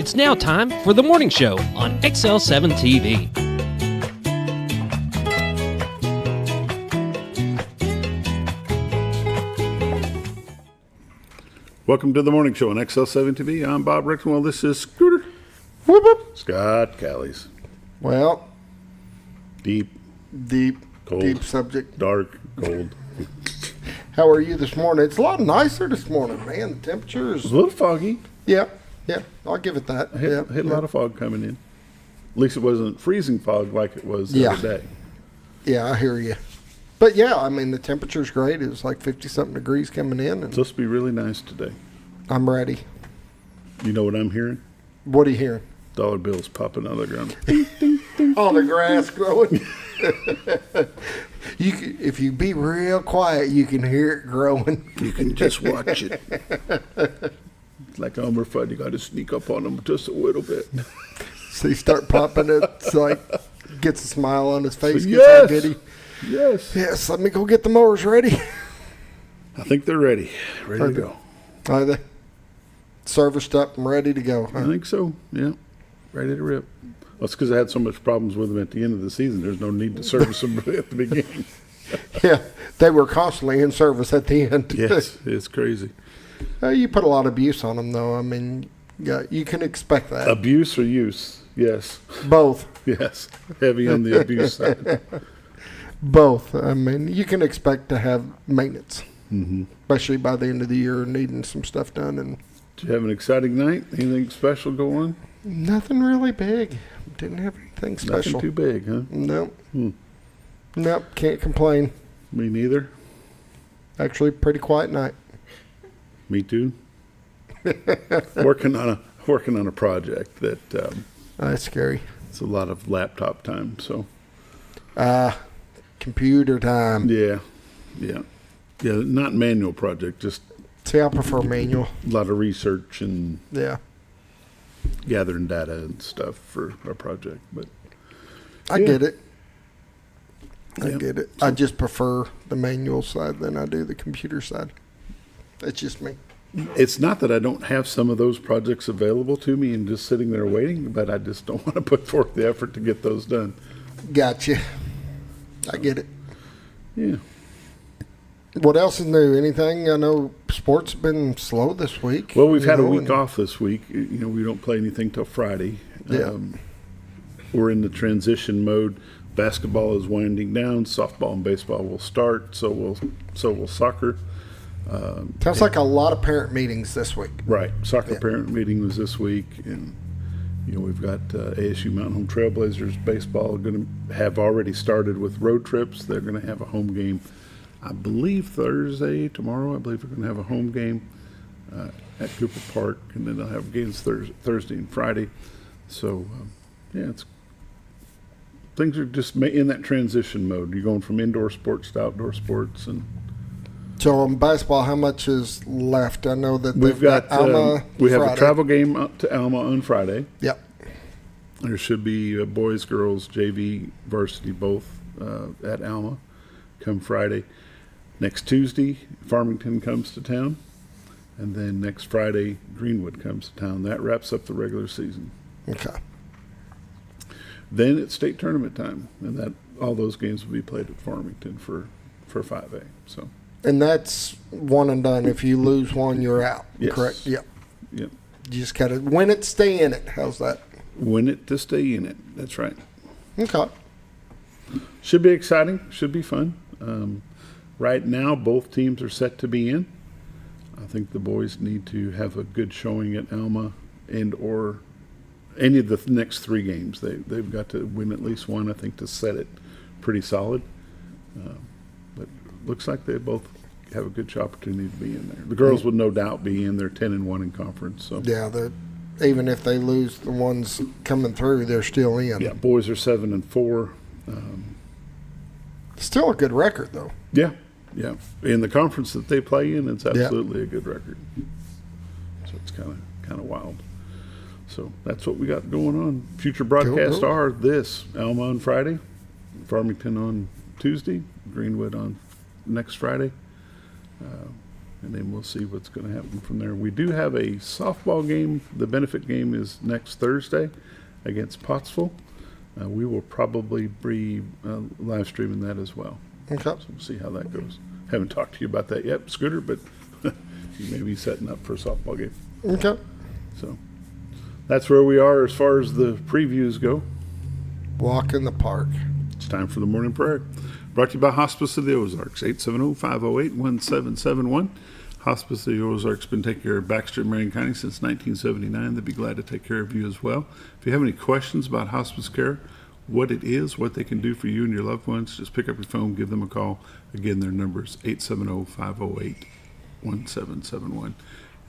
It's now time for the morning show on XL7-TV. Welcome to the morning show on XL7-TV. I'm Bob Rickman. Well, this is Scooter. Whoop, whoop. Scott Callies. Well, Deep, cold, deep subject. dark, cold. How are you this morning? It's a lot nicer this morning, man. The temperature It's is, a little foggy. yeah, I'll give it that. I hit a lot of fog coming in. At least it wasn't freezing fog like it was the other day. Yeah, I hear you. But yeah, I mean, the temperature's great. It was like 50-something degrees coming in, It's and supposed to be really nice today. I'm ready. You know what I'm hearing? What are you hearing? Dollar bills popping out of the ground. Oh, the grass growing. If you be real quiet, you can hear it growing. You can just watch it. It's like Elmer Fudd. You got to sneak up on them just a little bit. So you start popping it. It's like, gets a smile on his face. Gets Yes. all giddy. Yes. Let me go get the mowers ready. I think they're ready. Ready to go. Are they serviced up and ready to go? I think so. Yeah. Ready to rip. Well, it's because I had so much problems with them at the end of the season. There's no need to service them at the beginning. Yeah, they were constantly in service at the end. Yes, it's crazy. You put a lot of abuse on them, though. I mean, yeah, you can expect that. Abuse or use? Yes. Both. Yes. Heavy on the abuse side. Both. I mean, you can expect to have maintenance, Mm-hmm. especially by the end of the year, needing some stuff done. And Did you have an exciting night? Anything special go on? nothing really big. Didn't have anything special. Nothing too big, huh? Nope. Hmm. Nope. Can't complain. Me neither. Actually, pretty quiet night. Me too. working on a project that That's scary. it's a lot of laptop time. So Computer time. yeah. Not manual project, just See, I prefer manual. a lot of research and Yeah. gathering data and stuff for our project. But I Yeah. get it. I Yeah. get it. I just prefer the manual side than I do the computer side. That's just me. it's not that I don't have some of those projects available to me and just sitting there waiting, but I just don't want to put forth the effort to get those done. Gotcha. I get it. Yeah. What else is new? Anything? I know sports have been slow this week. Well, we've had a know, week and- off this week. You know, we don't play anything till Friday. Yeah. We're in the transition mode. Basketball is winding down. Softball and baseball will start. So will soccer. Sounds like a lot of parent meetings this week. Right. Soccer Yeah. parent meeting was this week, and you know we've got ASU Mountain Home Trailblazers baseball going to have already started with road trips. They're going to have a home game, I believe Thursday. Tomorrow, I believe they're going to have a home game at Cooper Park, and then they'll have games Thursday and Friday. So things are just in that transition mode. You're going from indoor sports to outdoor sports, and So on basketball, how much is left? I know that we've they've got Alma. we have Friday. a travel game up to Alma on Friday. Yep. There should be boys, girls, JV, varsity, both at Alma come Friday. Next Tuesday, Farmington comes to town. And then next Friday, Greenwood comes to town. That wraps up the regular season. Okay. Then it's state tournament time. And that all those games will be played at Farmington for 5A. So, And that's one and done. If you lose one, you're out. Yes. Correct? Yep. yep. You just got to win it, stay in it. How's that? Win it to stay in it. That's right. Okay. Should be exciting. Should be fun. Right now, both teams are set to be in. I think the boys need to have a good showing at Alma and or any of the next three games. They've got to win at least one, I think, to set it pretty solid. But looks like they both have a good opportunity to be in there. The girls would no doubt be in. They're 10-1 in conference. So Yeah, even if they lose the ones coming through, they're still in. yeah, boys are 7-4. Still a good record, though. Yeah. In the conference that they play in, it's absolutely a good record. So it's kind of wild. So that's what we got going on. Future broadcasts Cool. are this: Alma on Friday, Farmington on Tuesday, Greenwood on next Friday. and then we'll see what's going to happen from there. We do have a softball game. The benefit game is next Thursday against Pottsville. We will probably be live streaming that as well. Okay. So we'll see how that goes. Haven't talked to you about that yet, Scooter, but you may be setting up for a softball game. Okay. So that's where we are as far as the previews go. Walk in the park. It's time for the morning prayer. Brought to you by Hospice of the Ozarks, 870-508-1771. Hospice of the Ozarks been taking care of Baxter and Marion County since 1979. They'd be glad to take care of you as well. If you have any questions about hospice care, what it is, what they can do for you and your loved ones, just pick up your phone, give them a call. Again, their number is 870-508-1771.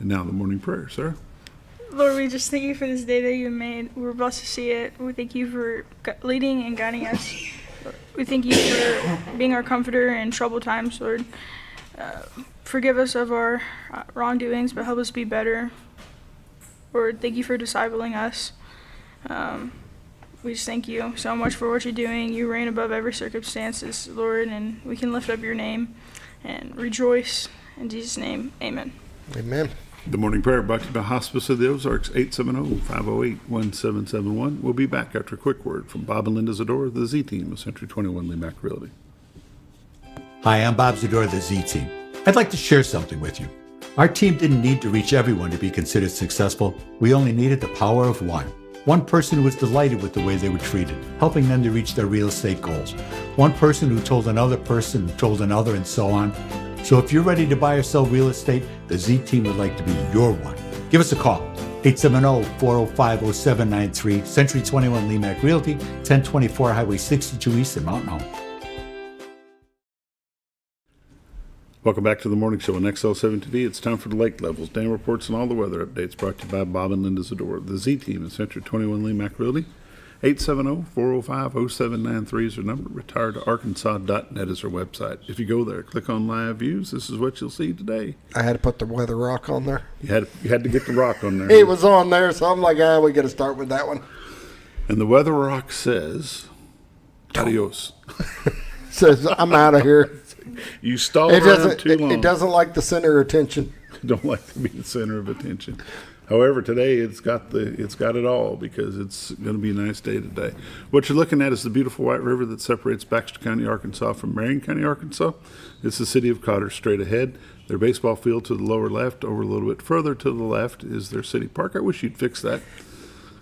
And now the morning prayer, Sarah. Lord, we just thank you for this day that you made. We're blessed to see it. We thank you for leading and guiding us. We thank you for being our comforter in troubled times, Lord. Forgive us of our wrongdoings, but help us be better. Lord, thank you for discipling us. We just thank you so much for what you're doing. You reign above every circumstances, Lord, and we can lift up your name and rejoice. In Jesus' name, amen. Amen. The morning prayer brought to you by Hospice of the Ozarks, 870-508-1771. We'll be back after a quick word from Bob and Linda Zador, the Z-Team of Century 21 Lee Mack Realty. Hi, I'm Bob Zador, the Z-Team. I'd like to share something with you. Our team didn't need to reach everyone to be considered successful. We only needed the power of one. One person who was delighted with the way they were treated, helping them to reach their real estate goals. One person who told another person who told another, and so on. So if you're ready to buy or sell real estate, the Z-Team would like to be your one. Give us a call, 870-405-0793, Century 21 Lee Mack Realty, 1024 Highway 62 East in Mountain Home. Welcome back to the morning show on XL7-TV. It's time for the lake levels, dam reports, and all the weather updates brought to you by Bob and Linda Zador, the Z-Team of Century 21 Lee Mack Realty. 870-405-0793 is our number. retiredarkansas.net is our website. If you go there, click on live views. This is what you'll see today. I had to put the weather rock on there. You had to get the rock on there. It was on there, so I'm like, we got to start with that one. And the weather rock says, adios. Says, I'm out of here. You stalled around too long. It doesn't like the center of attention. Don't like to be the center of attention. However, today it's got it all, because it's going to be a nice day today. What you're looking at is the beautiful White River that separates Baxter County, Arkansas from Marion County, Arkansas. It's the city of Cotter straight ahead. Their baseball field to the lower left. Over a little bit further to the left is their city park. I wish you'd fix that.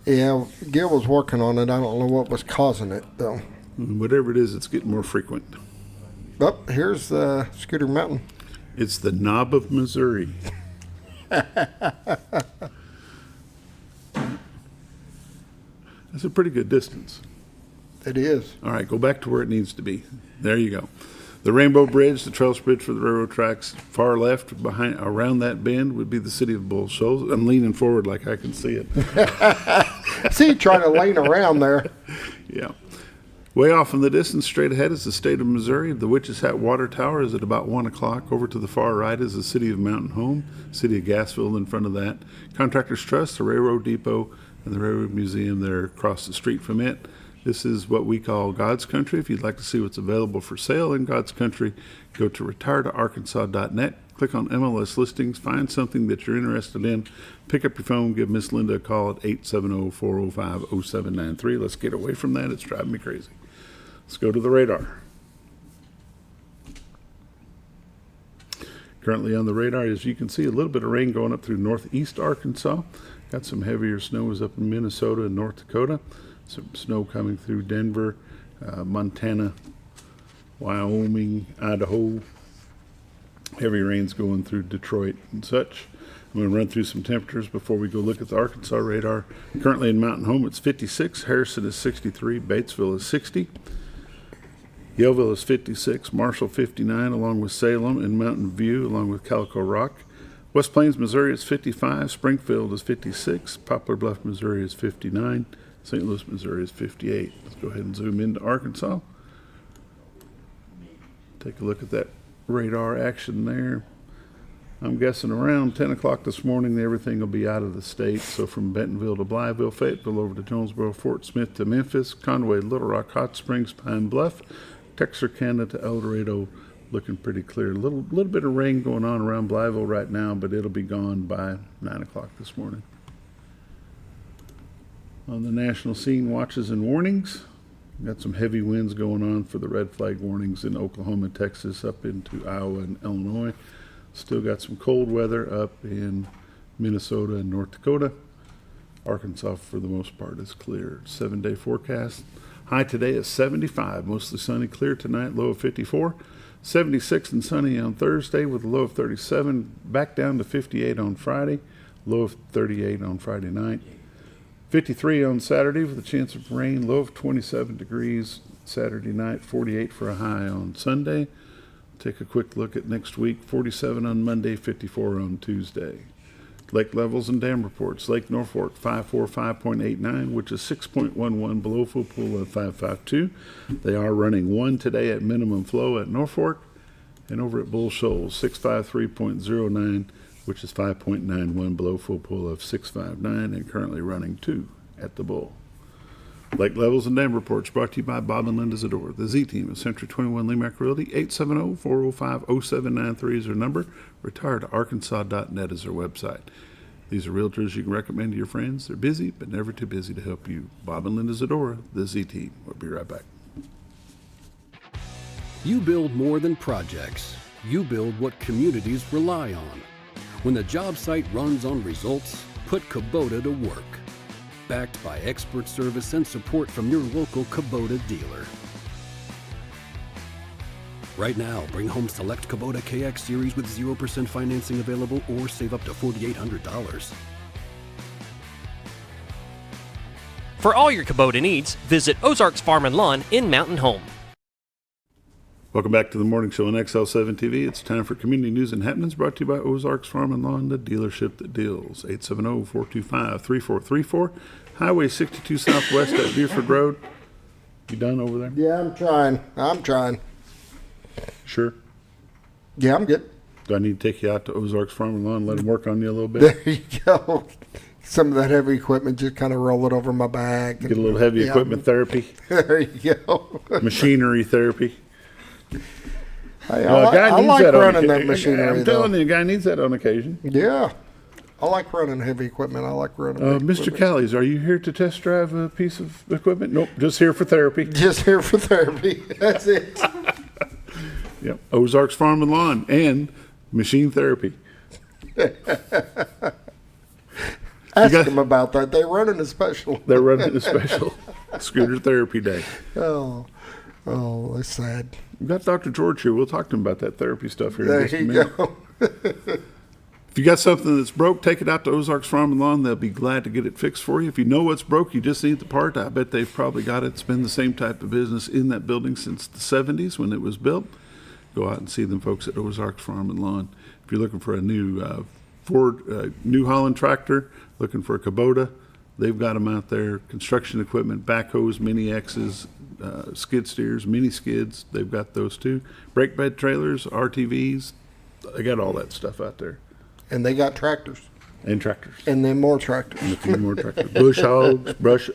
Yeah, Gil was working on it. I don't know what was causing it, though. Whatever it is, it's getting more frequent. Oh, here's Scooter Mountain. It's the Knob of Missouri. That's a pretty good distance. It is. All right, go back to where it needs to be. There you go. The Rainbow Bridge, the Trails Bridge for the railroad tracks, far left, behind, around that bend would be the city of Bull Shoals. I'm leaning forward like I can see it. See, trying to lane around there. Yeah. Way off in the distance, straight ahead, is the state of Missouri. The Witch's Hat Water Tower is at about 1 o'clock. Over to the far right is the city of Mountain Home, city of Gassville in front of that. Contractors Trust, the Railroad Depot, and the Railroad Museum there across the street from it. This is what we call God's Country. If you'd like to see what's available for sale in God's Country, go to retiredarkansas.net. Click on MLS listings, find something that you're interested in, pick up your phone, give Miss Linda a call at 870-405-0793. Let's get away from that. It's driving me crazy. Let's go to the radar. Currently on the radar, as you can see, a little bit of rain going up through northeast Arkansas. Got some heavier snows up in Minnesota and North Dakota. Some snow coming through Denver, Montana, Wyoming, Idaho. Heavy rains going through Detroit and such. I'm going to run through some temperatures before we go look at the Arkansas radar. Currently in Mountain Home, it's 56. Harrison is 63. Batesville is 60. Yellville is 56. Marshall 59, along with Salem and Mountain View, along with Calico Rock. West Plains, Missouri is 55. Springfield is 56. Poplar Bluff, Missouri is 59. St. Louis, Missouri is 58. Let's go ahead and zoom into Arkansas. Take a look at that radar action there. I'm guessing around 10 o'clock this morning, everything will be out of the state. So from Bentonville to Blytheville, Fayetteville over to Jonesboro, Fort Smith to Memphis, Conway, Little Rock, Hot Springs, Pine Bluff, Texarkana to El Dorado, looking pretty clear. A little bit of rain going on around Blytheville right now, but it'll be gone by 9 o'clock this morning. On the national scene, watches and warnings. Got some heavy winds going on for the red flag warnings in Oklahoma, Texas, up into Iowa and Illinois. Still got some cold weather up in Minnesota and North Dakota. Arkansas, for the most part, is clear. 7-day forecast. High today is 75. Mostly sunny, clear tonight. Low of 54. 76 and sunny on Thursday with a low of 37. Back down to 58 on Friday. Low of 38 on Friday night. 53 on Saturday with a chance of rain. Low of 27 degrees Saturday night. 48 for a high on Sunday. Take a quick look at next week. 47 on Monday. 54 on Tuesday. Lake levels and dam reports. Lake Norfolk 545.89, which is 6.11 below full pool of 552. They are running 1 today at minimum flow at Norfolk, and over at Bull Shoals 653.09, which is 5.91 below full pool of 659, and currently running 2 at the Bull. Lake levels and dam reports brought to you by Bob and Linda Zador. The Z Team of Century 21 Lemac Realty. 870-405-0793 is their number. Retiredarkansas.net is their website. These are realtors you can recommend to your friends. They're busy, but never too busy to help you. Bob and Linda Zadora, the Z Team. We'll be right back. You build more than projects. You build what communities rely on. When the job site runs on results, put Kubota to work. Backed by expert service and support from your local Kubota dealer. Right now, bring home select Kubota KX Series with 0% financing available or save up to $4,800. For all your Kubota needs, visit Ozarks Farm and Lawn in Mountain Home. Welcome back to the morning show on XL7-TV. It's time for community news and happenings brought to you by Ozarks Farm and Lawn, the dealership that deals. 870-425-3434. Highway 62 Southwest at Beaufort Road. You done over there? Yeah, I'm trying. Sure. Yeah, I'm good. Do I need to take you out to Ozarks Farm and Lawn and let them work on you a little bit? There you go. Some of that heavy equipment, just kind of roll it over my back. Get a little heavy equipment therapy. There you go. Machinery therapy. Hey, I like running that machinery. I'm telling you, a guy needs that on occasion. Yeah. I like running heavy equipment. I like running Mr. Callies, are you here to test drive a piece of equipment? Nope, just here for therapy. Just here for therapy. That's it. Yep, Ozarks Farm and Lawn and machine therapy. Ask them about that. They're running a special. They're running a special scooter therapy day. Oh, that's sad. We've got Dr. George here. We'll talk to him about that therapy stuff here There in just a you minute. go. If you got something that's broke, take it out to Ozarks Farm and Lawn. They'll be glad to get it fixed for you. If you know what's broke, you just need the part. I bet they've probably got it. It's been the same type of business in that building since the 70s when it was built. Go out and see them folks at Ozarks Farm and Lawn. If you're looking for a new Ford, New Holland tractor, looking for a Kubota, they've got them out there. Construction equipment, backhoes, mini X's, skid steers, mini skids, they've got those too. Brake bed trailers, RTVs, they got all that stuff out there. And they got tractors. And tractors. And then more tractors. And a few more tractors. Bush hogs,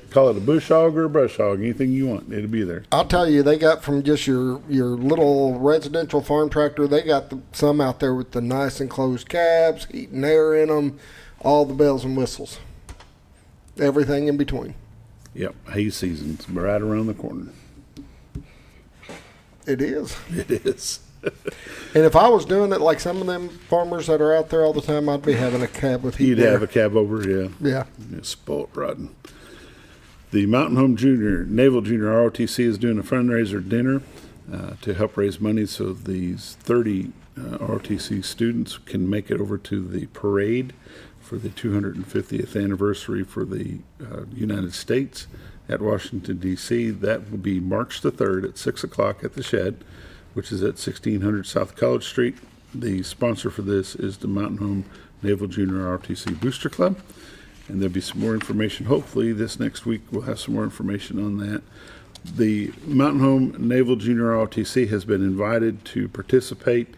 call it a bush hog or a brush hog, anything you want, it'll be there. I'll tell you, they got from just your little residential farm tractor, they got some out there with the nice enclosed cabs, heat and air in them, all the bells and whistles. Everything in between. Yep, hay season's right around the corner. It is. It is. And if I was doing it like some of them farmers that are out there all the time, I'd be having a cab with heat. You'd have a cab over, yeah. Yeah. Spoilt rotten. The Mountain Home Naval Junior ROTC is doing a fundraiser dinner to help raise money so these 30 ROTC students can make it over to the parade for the 250th anniversary for the United States at Washington, D.C. That will be March the 3rd at 6 o'clock at the Shed, which is at 1600 South College Street. The sponsor for this is the Mountain Home Naval Junior ROTC Booster Club. And there'll be some more information. Hopefully this next week we'll have some more information on that. The Mountain Home Naval Junior ROTC has been invited to participate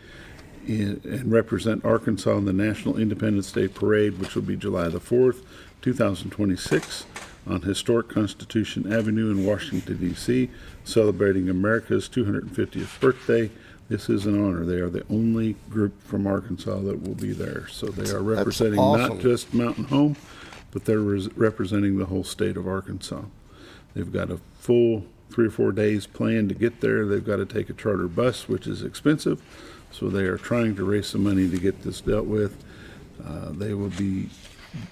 in and represent Arkansas in the National Independence Day Parade, which will be July the 4th, 2026, on historic Constitution Avenue in Washington, D.C., celebrating America's 250th birthday. This is an honor. They are the only group from Arkansas that will be there. So they are representing awesome. not just Mountain Home, but they're representing the whole state of Arkansas. They've got a full 3 or 4 days planned to get there. They've got to take a charter bus, which is expensive. So they are trying to raise some money to get this dealt with. They will be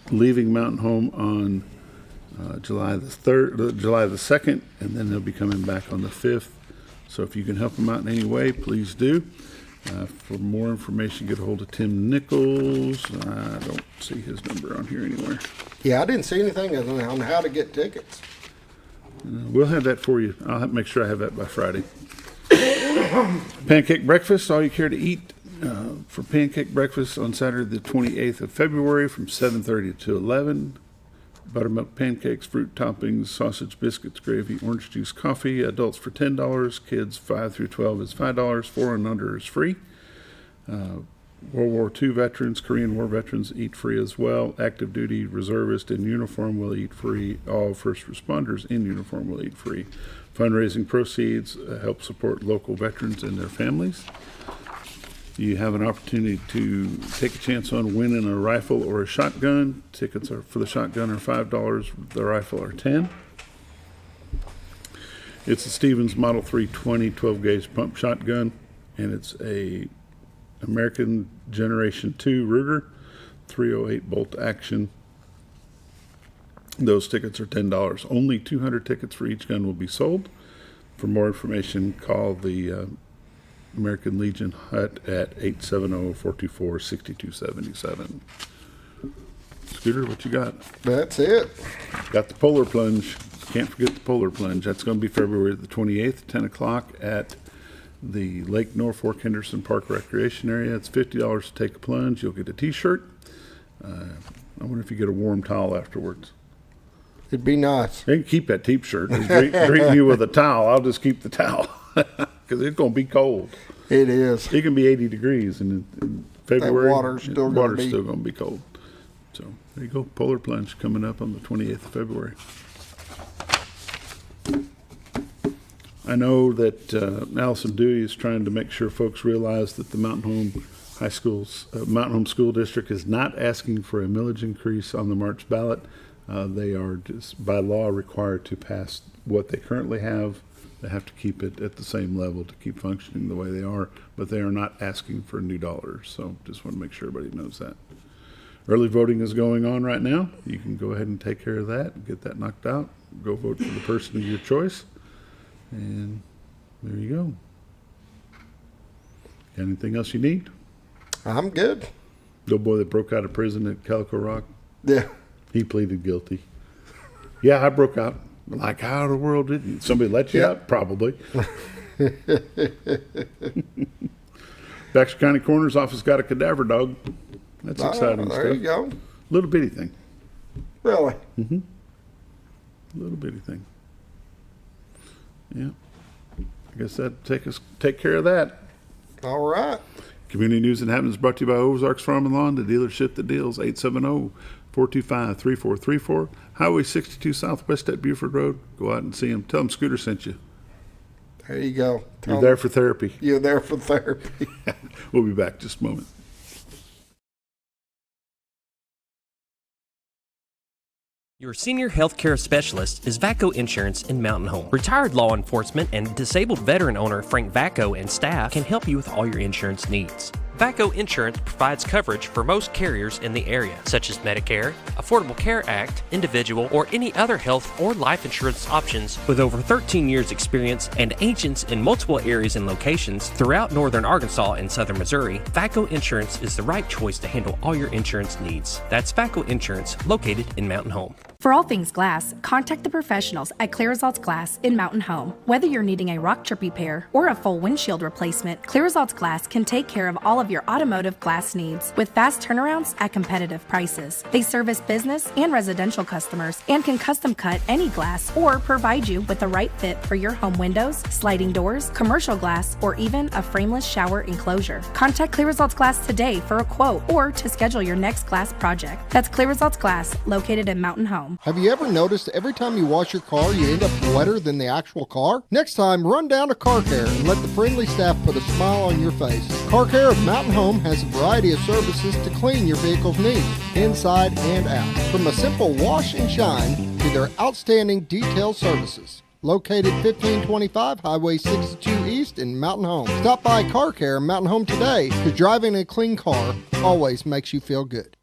leaving Mountain Home on July the 2nd, and then they'll be coming back on the 5th. So if you can help them out in any way, please do. For more information, get a hold of Tim Nichols. I don't see his number on here anywhere. Yeah, I didn't see anything on how to get tickets. We'll have that for you. I'll have to make sure I have that by Friday. Pancake breakfast, all you care to eat for pancake breakfast on Saturday the 28th of February from 7:30 to 11. Buttermilk pancakes, fruit toppings, sausage, biscuits, gravy, orange juice, coffee. Adults for $10. Kids 5 through 12 is $5. 4 and under is free. World War II veterans, Korean War veterans eat free as well. Active duty reservists in uniform will eat free. All first responders in uniform will eat free. Fundraising proceeds help support local veterans and their families. You have an opportunity to take a chance on winning a rifle or a shotgun. Tickets for the shotgun are $5. The rifle are $10. It's a Stevens Model 320 12-gauge pump shotgun, and it's a American Generation 2 Ruger 308 bolt action. Those tickets are $10. Only 200 tickets for each gun will be sold. For more information, call the American Legion Hut at 870-424-6277. Scooter, what you got? That's it. Got the Polar Plunge. Can't forget the Polar Plunge. That's going to be February the 28th, 10 o'clock at the Lake Norfolk Henderson Park Recreation Area. It's $50 to take a plunge. You'll get a t-shirt. I wonder if you get a warm towel afterwards. It'd be nice. They can keep that t-shirt. Greet you with a towel. I'll just keep the towel because it's going to be cold. It is. It can be 80 degrees in February. That water's still going to be cold. So there you go. Polar Plunge coming up on the 28th of February. I know that Allison Dewey is trying to make sure folks realize that the Mountain Home School District is not asking for a millage increase on the March ballot. They are just by law required to pass what they currently have. They have to keep it at the same level to keep functioning the way they are, but they are not asking for new dollars. So just want to make sure everybody knows that. Early voting is going on right now. You can go ahead and take care of that and get that knocked out. Go vote for the person of your choice. And there you go. Got anything else you need? I'm good. The boy that broke out of prison at Calico Rock, Yeah. he pleaded guilty. Yeah, I broke out. Like, how in the world did you? Somebody let you out? Probably. Baxter County Coroner's Office got a cadaver dog. That's exciting there stuff. you go. Little bitty thing. Really? Little bitty thing. Yeah. I guess that take care of that. All right. Community News and Happenings brought to you by Ozarks Farm and Lawn, the dealership that deals. 870-425-3434. Highway 62 Southwest at Buford Road. Go out and see them. Tell them Scooter sent you. There you go. You're there for therapy. You're there for therapy. We'll be back just a moment. Your senior healthcare specialist is VACO Insurance in Mountain Home. Retired law enforcement and disabled veteran owner Frank VACO and staff can help you with all your insurance needs. VACO Insurance provides coverage for most carriers in the area, such as Medicare, Affordable Care Act, individual, or any other health or life insurance options. With over 13 years experience and agents in multiple areas and locations throughout northern Arkansas and southern Missouri, VACO Insurance is the right choice to handle all your insurance needs. That's VACO Insurance, located in Mountain Home. For all things glass, contact the professionals at Clear Results Glass in Mountain Home. Whether you're needing a rock chip repair or a full windshield replacement, Clear Results Glass can take care of all of your automotive glass needs with fast turnarounds at competitive prices. They service business and residential customers and can custom cut any glass or provide you with the right fit for your home windows, sliding doors, commercial glass, or even a frameless shower enclosure. Contact Clear Results Glass today for a quote or to schedule your next glass project. That's Clear Results Glass, located in Mountain Home. Have you ever noticed every time you wash your car, you end up wetter than the actual car? Next time, run down to Car Care and let the friendly staff put a smile on your face. Car Care of Mountain Home has a variety of services to clean your vehicle's needs, inside and out. From a simple wash and shine to their outstanding detail services. Located 1525 Highway 62 East in Mountain Home. Stop by Car Care Mountain Home today, because driving a clean car always makes you feel good.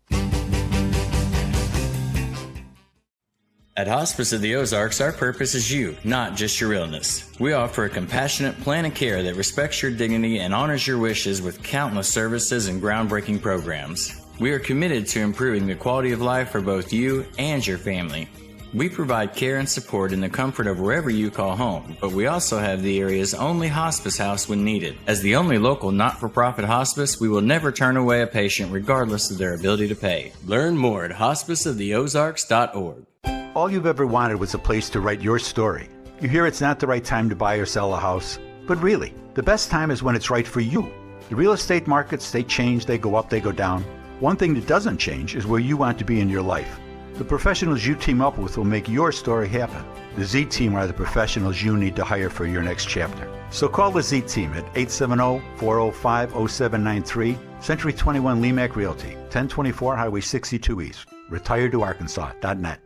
At Hospice of the Ozarks, our purpose is you, not just your illness. We offer a compassionate plan of care that respects your dignity and honors your wishes with countless services and groundbreaking programs. We are committed to improving the quality of life for both you and your family. We provide care and support in the comfort of wherever you call home, but we also have the area's only hospice house when needed. As the only local not-for-profit hospice, we will never turn away a patient regardless of their ability to pay. Learn more at hospiceoftheozarks.org. All you've ever wanted was a place to write your story. You hear it's not the right time to buy or sell a house, but really, the best time is when it's right for you. The real estate markets, they change, they go up, they go down. One thing that doesn't change is where you want to be in your life. The professionals you team up with will make your story happen. The Z Team are the professionals you need to hire for your next chapter. So call the Z Team at 870-405-0793, Century 21 Lemac Realty, 1024 Highway 62 East, retiredtoarkansas.net.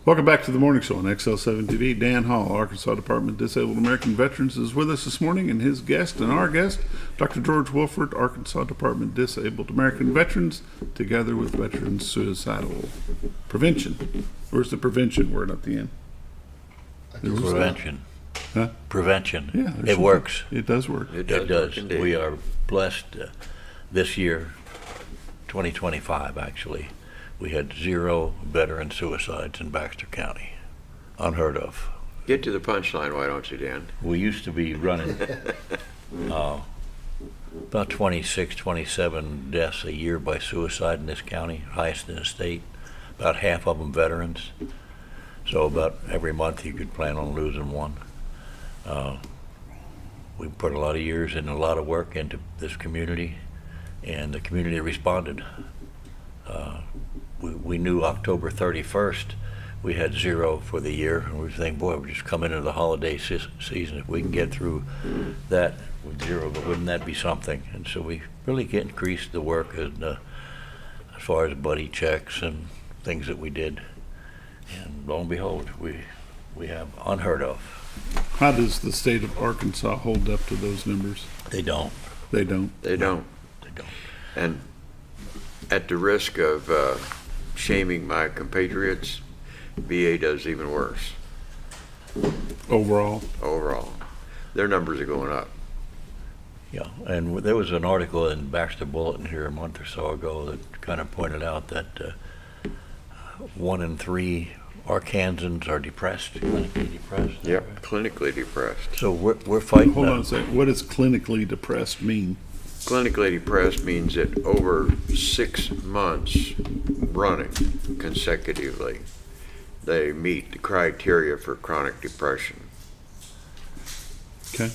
Welcome back to the morning show on XL7-TV. Dan Hall, Arkansas Department of Disabled American Veterans, is with us this morning, and his guest and our guest, Dr. George Wolford, Arkansas Department of Disabled American Veterans, together with Veterans Suicidal Prevention. Where's the prevention word at the end? Prevention. Huh? Prevention. Yeah, it works. It does work. It does. We are blessed this year, 2025 actually. We had 0 veteran suicides in Baxter County. Unheard of. Get to the punchline, why don't you, Dan? We used to be running about 26, 27 deaths a year by suicide in this county, highest in the state. About half of them veterans. So about every month you could plan on losing one. We put a lot of years and a lot of work into this community, and the community responded. We knew October 31st we had 0 for the year, and we were thinking, boy, we're just coming into the holiday season. If we can get through that with 0, but wouldn't that be something? And so we really increased the work as far as buddy checks and things that we did. And lo and behold, we have unheard of. How does the state of Arkansas hold up to those numbers? They don't. They don't. They don't. They don't. And at the risk of shaming my compatriots, VA does even worse. Overall? Overall. Their numbers are going up. Yeah, and there was an article in Baxter Bulletin here a month or so ago that kind of pointed out that 1 in 3 Arkansans are depressed, clinically depressed. Yep, right? Clinically depressed. So we're fighting. Hold on a second. What does clinically depressed mean? Clinically depressed means that over 6 months running consecutively, they meet the criteria for chronic depression. Okay.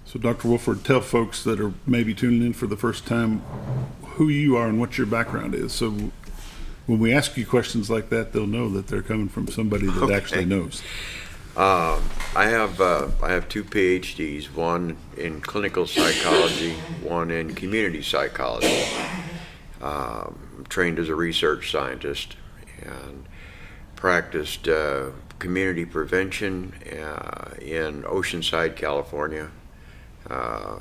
So Dr. Wolford, tell folks that are maybe tuning in for the first time who you are and what your background is. So when we ask you questions like that, they'll know that they're coming from somebody that actually knows. I have 2 PhDs, one in clinical psychology, one in community psychology. I'm trained as a research scientist and practiced community prevention in Oceanside, California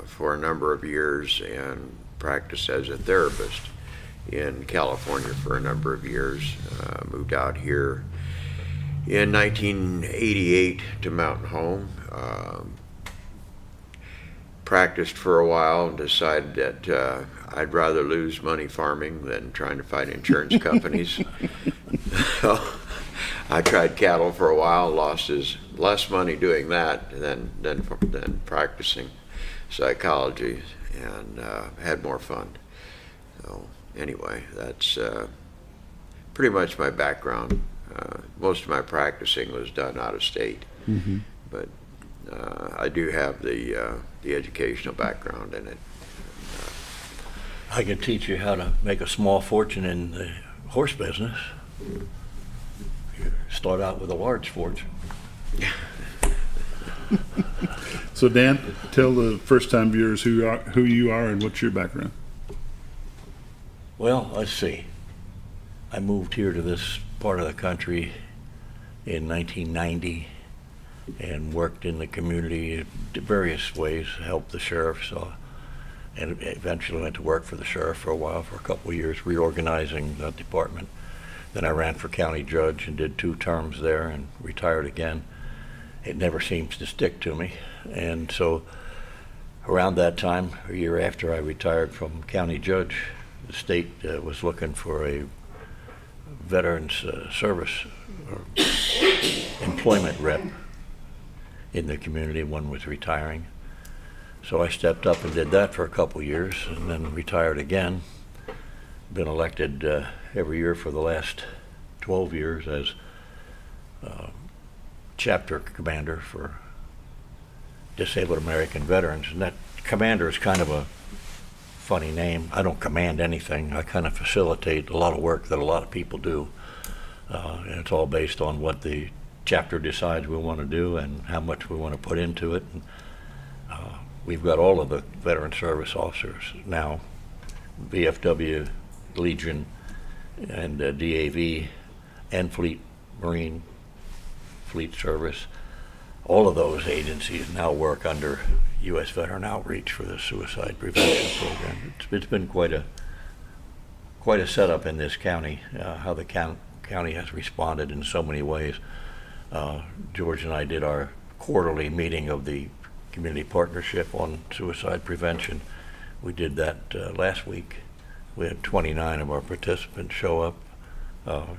for a number of years, and practiced as a therapist in California for a number of years. Moved out here in 1988 to Mountain Home. Practiced for a while and decided that I'd rather lose money farming than trying to fight insurance companies. So I tried cattle for a while, lost less money doing that than practicing psychology, and had more fun. So anyway, that's pretty much my background. Most of my practicing was done out of state, but I do have the the educational background in it. I can teach you how to make a small fortune in the horse business. You start out with a large fortune. So Dan, tell the first-time viewers who you are and what's your background. Well, let's see. I moved here to this part of the country in 1990 and worked in the community in various ways, helped the sheriff, and eventually went to work for the sheriff for a while, for a couple of years, reorganizing the department. Then I ran for county judge and did 2 terms there and retired again. It never seems to stick to me. And so around that time, a year after I retired from county judge, the state was looking for a veterans service or employment rep in the community. One was retiring. So I stepped up and did that for a couple years and then retired again. Been elected every year for the last 12 years as chapter commander for Disabled American Veterans. And that commander is kind of a funny name. I don't command anything. I kind of facilitate a lot of work that a lot of people do. And it's all based on what the chapter decides we want to do and how much we want to put into it. And, we've got all of the veteran service officers now, VFW, Legion, and DAV, and Marine Fleet Service. All of those agencies now work under U.S. Veteran Outreach for the suicide prevention program. It's been quite a setup in this county, how the county has responded in so many ways. George and I did our quarterly meeting of the Community Partnership on Suicide Prevention. We did that last week. We had 29 of our participants show up,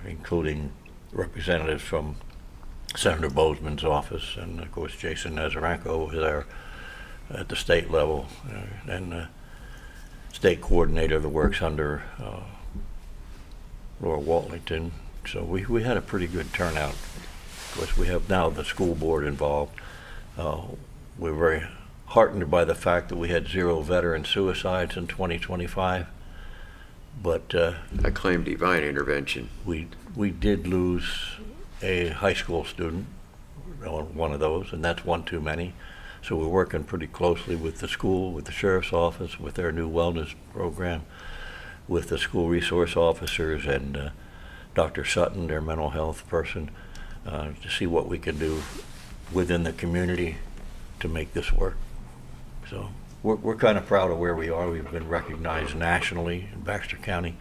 including representatives from Senator Bozeman's office, and of course Jason Nazarenko was there at the state level, and the state coordinator that works under Laura Waltlington. So we had a pretty good turnout. Of course, we have now the school board involved. We're very heartened by the fact that we had 0 veteran suicides in 2025. But I claim divine intervention. We did lose a high school student on one of those, and that's one too many. So we're working pretty closely with the school, with the sheriff's office, with their new wellness program, with the school resource officers and Dr. Sutton, their mental health person, to see what we can do within the community to make this work. So we're kind of proud of where we are. We've been recognized nationally in Baxter County,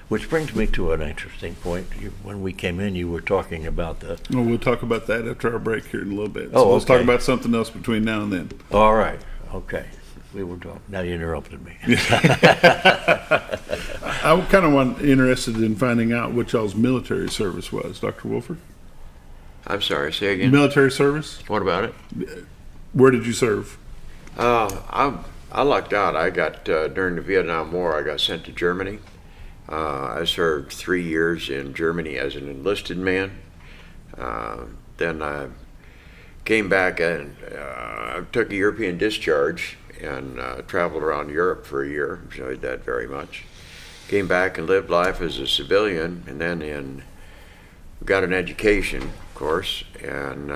which brings me to an interesting point. When we came in, you were talking about the... Well, we'll talk about that after our break here in a little bit. Oh, so let's okay. talk about something else between now and then. All right. Okay. We were talking. Now you interrupted me. I'm kind of interested in finding out what y'all's military service was, Dr. Wolford. I'm sorry, say again? Military service? What about it? Where did you serve? I lucked out. I got, during the Vietnam War, I got sent to Germany. I served 3 years in Germany as an enlisted man. Then I came back and I took a European discharge and traveled around Europe for a year. Enjoyed that very much. Came back and lived life as a civilian, and then got an education, of course, and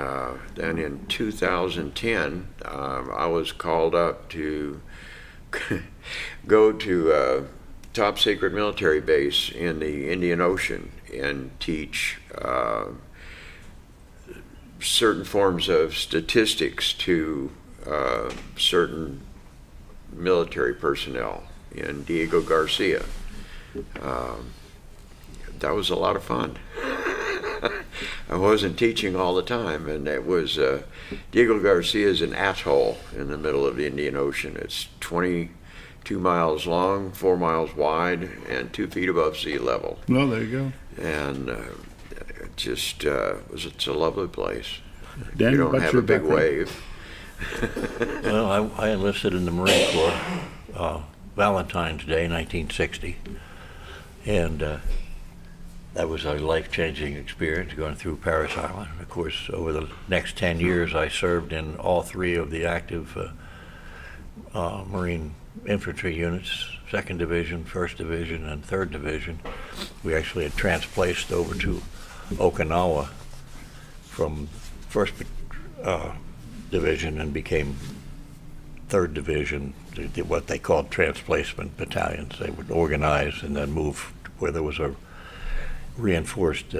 then in 2010 I was called up to go to a top secret military base in the Indian Ocean and teach certain forms of statistics to certain military personnel in Diego Garcia. That was a lot of fun. I wasn't teaching all the time, and it was Diego Garcia is an atoll in the middle of the Indian Ocean. It's 22 miles long, 4 miles wide, and 2 feet above sea level. Well, there you go. And it's a lovely place. Dan, you don't what's have your a big background? wave. Well, I enlisted in the Marine Corps Valentine's Day, 1960, and that was a life-changing experience going through Paris Island. Of course, over the next 10 years, I served in all 3 of the active Marine infantry units, 2nd Division, 1st Division, and 3rd Division. We actually had transplaced over to Okinawa from 1st Division and became 3rd Division, what they called transplacement battalions. They would organize and then move where there was a reinforced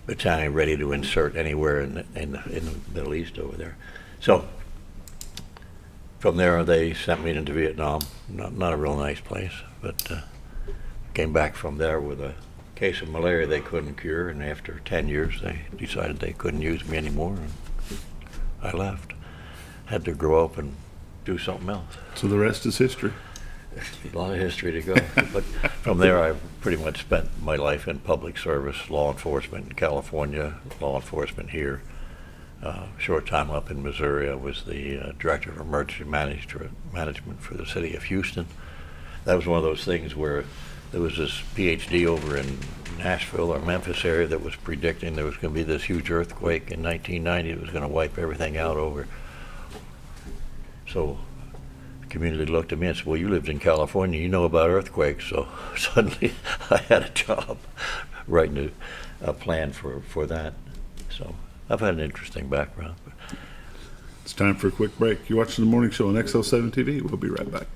battalion ready to insert anywhere in the Middle East over there. So from there, they sent me into Vietnam. Not a real nice place, but came back from there with a case of malaria they couldn't cure, and after 10 years, they decided they couldn't use me anymore, and I left. Had to grow up and do something else. So the rest is history. A lot of history to go. But from there, I pretty much spent my life in public service, law enforcement in California, law enforcement here. Short time up in Missouri, I was the director of emergency management for the city of Houston. That was one of those things where there was this PhD over in Nashville or Memphis area that was predicting there was going to be this huge earthquake in 1990 that was going to wipe everything out over. So the community looked at me and said, well, you lived in California, you know about earthquakes. So suddenly I had a job writing a plan for that. So I've had an interesting background. It's time for a quick break. You're watching the morning show on XL7-TV. We'll be right back.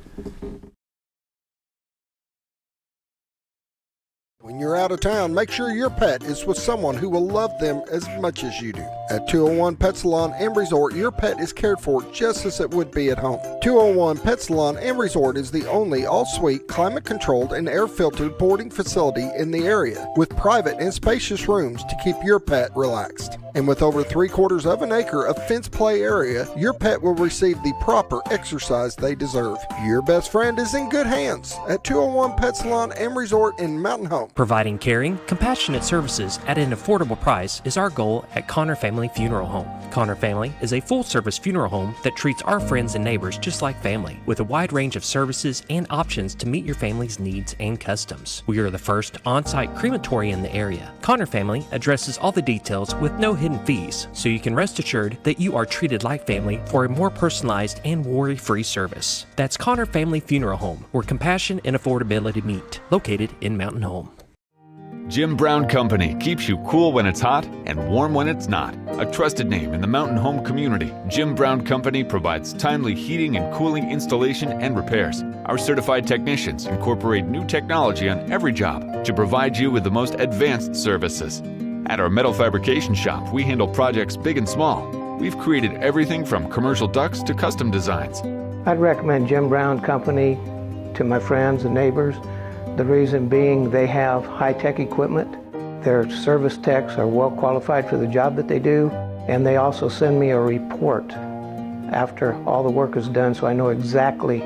When you're out of town, make sure your pet is with someone who will love them as much as you do. At 201 Pet Salon and Resort, your pet is cared for just as it would be at home. 201 Pet Salon and Resort is the only all-suite, climate-controlled, and air-filtered boarding facility in the area, with private and spacious rooms to keep your pet relaxed. And with over 3/4 of an acre of fenced play area, your pet will receive the proper exercise they deserve. Your best friend is in good hands at 201 Pet Salon and Resort in Mountain Home. Providing caring, compassionate services at an affordable price is our goal at Connor Family Funeral Home. Connor Family is a full-service funeral home that treats our friends and neighbors just like family, with a wide range of services and options to meet your family's needs and customs. We are the first on-site crematory in the area. Connor Family addresses all the details with no hidden fees, so you can rest assured that you are treated like family for a more personalized and worry-free service. That's Connor Family Funeral Home, where compassion and affordability meet, located in Mountain Home. Jim Brown Company keeps you cool when it's hot and warm when it's not. A trusted name in the mountain home community, Jim Brown Company provides timely heating and cooling installation and repairs. Our certified technicians incorporate new technology on every job to provide you with the most advanced services. At our metal fabrication shop, we handle projects big and small. We've created everything from commercial ducts to custom designs. I'd recommend Jim Brown Company to my friends and neighbors. The reason being they have high-tech equipment, their service techs are well qualified for the job that they do, and they also send me a report after all the work is done so I know exactly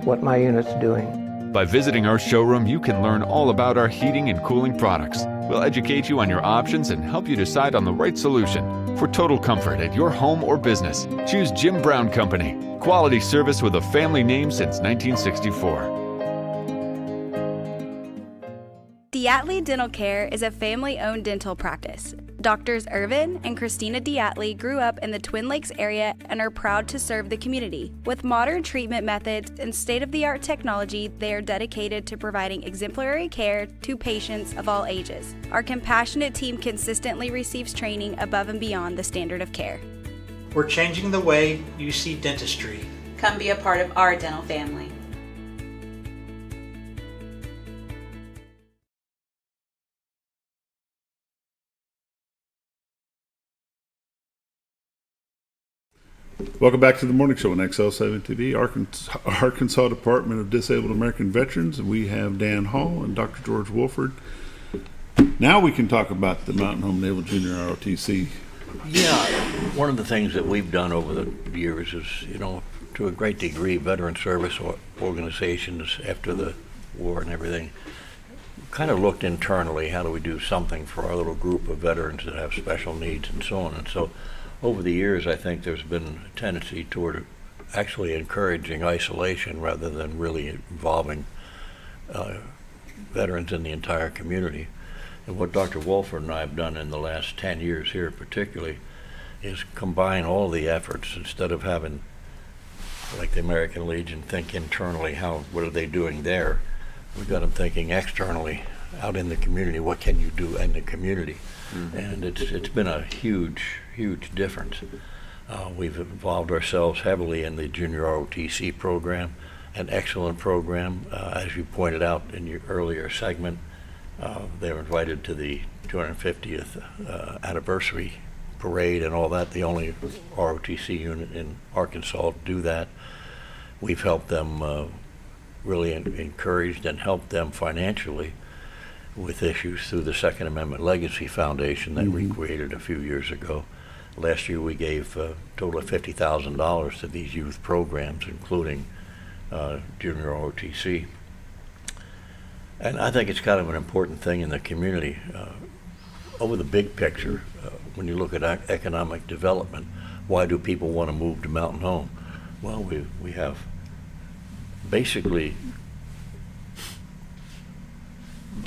what my unit's doing. By visiting our showroom, you can learn all about our heating and cooling products. We'll educate you on your options and help you decide on the right solution. For total comfort at your home or business, choose Jim Brown Company. Quality service with a family name since 1964. Diatley Dental Care is a family-owned dental practice. Doctors Irvin and Christina Diatley grew up in the Twin Lakes area and are proud to serve the community. With modern treatment methods and state-of-the-art technology, they are dedicated to providing exemplary care to patients of all ages. Our compassionate team consistently receives training above and beyond the standard of care. We're changing the way you see dentistry. Come be a part of our dental family. Welcome back to the morning show on XL7-TV, Arkansas Department of Disabled American Veterans. We have Dan Hall and Dr. George Wolford. Now we can talk about the Mountain Home Naval Junior ROTC. Yeah, one of the things that we've done over the years is, to a great degree, veteran service organizations after the war and everything kind of looked internally, how do we do something for our little group of veterans that have special needs and so on. And so over the years, I think there's been a tendency toward actually encouraging isolation rather than really involving veterans in the entire community. And what Dr. Wolford and I have done in the last 10 years here particularly is combine all the efforts. Instead of having like the American Legion, think internally, what are they doing there? We've got them thinking externally, out in the community, what can you do in the community? Mm-hmm. And it's been a huge difference. We've involved ourselves heavily in the junior ROTC program, an excellent program. As you pointed out in your earlier segment, they were invited to the 250th anniversary parade and all that, the only ROTC unit in Arkansas to do that. We've helped them, really encouraged and helped them financially with issues through the Second Amendment Legacy Foundation that we created a few years ago. Last year we gave a total of $50,000 to these youth programs, including junior ROTC. And I think it's kind of an important thing in the community. Over the big picture, when you look at economic development, why do people want to move to Mountain Home? Well, we have basically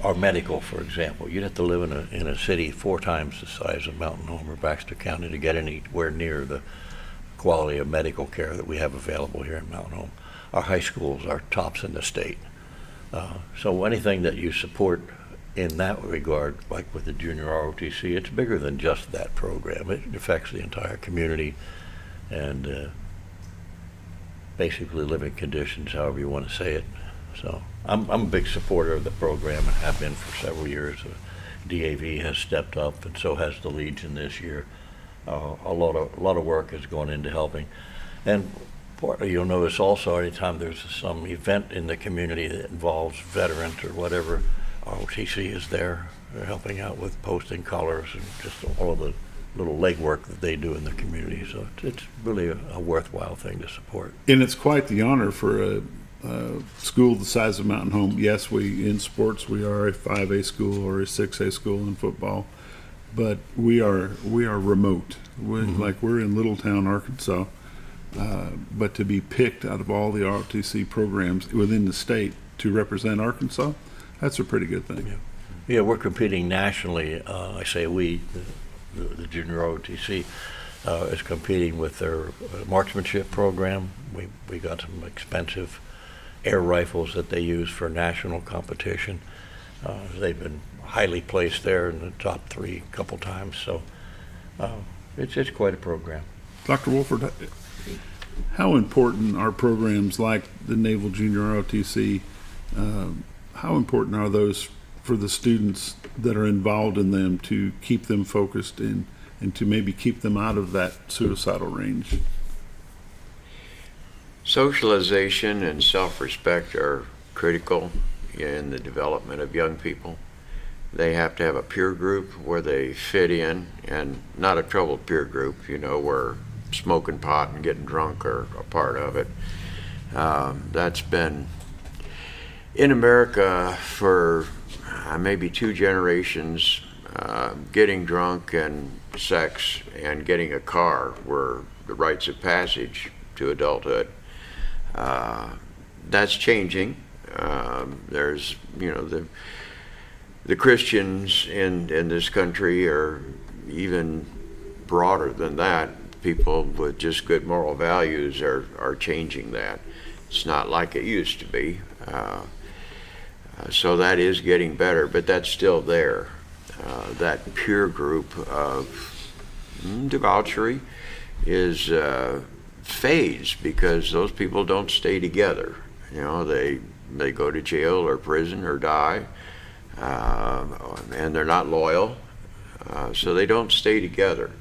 our medical, for example. You'd have to live in a city 4 times the size of Mountain Home or Baxter County to get anywhere near the quality of medical care that we have available here in Mountain Home. Our high schools are tops in the state. So anything that you support in that regard, like with the junior ROTC, it's bigger than just that program. It affects the entire community and basically living conditions, however you want to say it. So I'm a big supporter of the program and have been for several years. DAV has stepped up, and so has the Legion this year. A lot of work has gone into helping. And partly you'll notice also anytime there's some event in the community that involves veterans or whatever, ROTC is there. They're helping out with posting colors and just all of the little legwork that they do in the community. So it's really a worthwhile thing to support. And it's quite the honor for a school the size of Mountain Home. Yes, in sports we are a 5A school or a 6A school in football, but we are remote. We're in Littletown, Arkansas, but to be picked out of all the ROTC programs within the state to represent Arkansas, that's a pretty good thing. Yeah, we're competing nationally. I say we, the junior ROTC is competing with their marksmanship program. We got some expensive air rifles that they use for national competition. They've been highly placed there in the top 3 a couple times. So it's quite a program. Dr. Wolford, how important are programs like the Naval Junior ROTC? How important are those for the students that are involved in them to keep them focused and to maybe keep them out of that suicidal range? Socialization and self-respect are critical in the development of young people. They have to have a peer group where they fit in, and not a troubled peer group, where smoking pot and getting drunk are a part of it. That's been in America for maybe 2 generations. Getting drunk and sex and getting a car were the rites of passage to adulthood. That's changing. There's, the Christians in this country are even broader than that. People with just good moral values are changing that. It's not like it used to be. So that is getting better, but that's still there. That peer group of debauchery is fades because those people don't stay together. They go to jail or prison or die, and they're not loyal, so they don't stay together.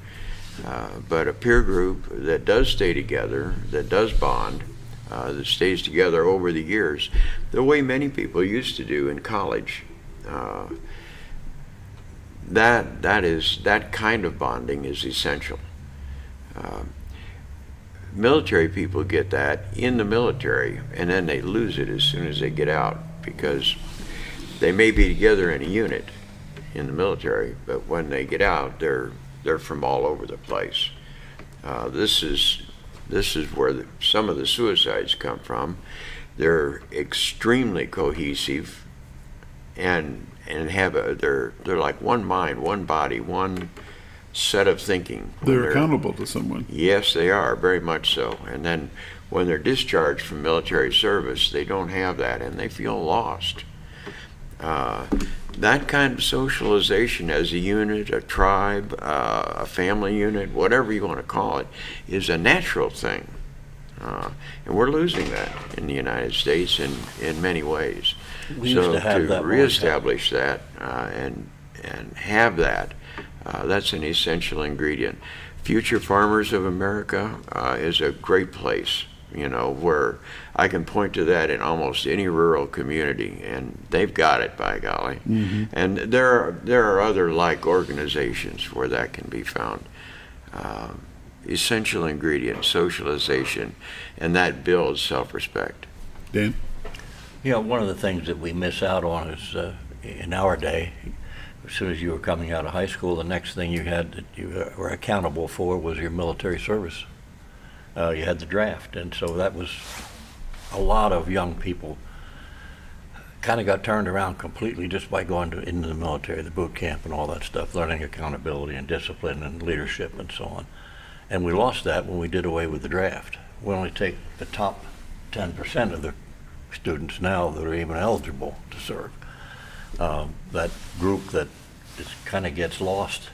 But a peer group that does stay together, that does bond, that stays together over the years, the way many people used to do in college, that kind of bonding is essential. Military people get that in the military, and then they lose it as soon as they get out, because they may be together in a unit in the military, but when they get out, they're from all over the place. This is where some of the suicides come from. They're extremely cohesive, and they're like one mind, one body, one set of thinking. They're accountable to someone. Yes, they are, very much so. And then when they're discharged from military service, they don't have that and they feel lost. That kind of socialization as a unit, a tribe, a family unit, whatever you want to call it, is a natural thing. And we're losing that in the United States in many ways. We used to have that reestablish that and have that, that's an essential ingredient. Future Farmers of America is a great place, you know, where I can point to that in almost any rural community, and they've got it, by golly. Mm-hmm. And there are other like organizations where that can be found. Essential ingredient, socialization, and that builds self-respect. Dan? You know, one of the things that we miss out on is in our day, as soon as you were coming out of high school, the next thing you had that you were accountable for was your military service. You had the draft, and so that was a lot of young people kind of got turned around completely just by going into the military, the boot camp and all that stuff, learning accountability and discipline and leadership and so on. And we lost that when we did away with the draft. We only take the top 10% of the students now that are even eligible to serve. That group that kind of gets lost.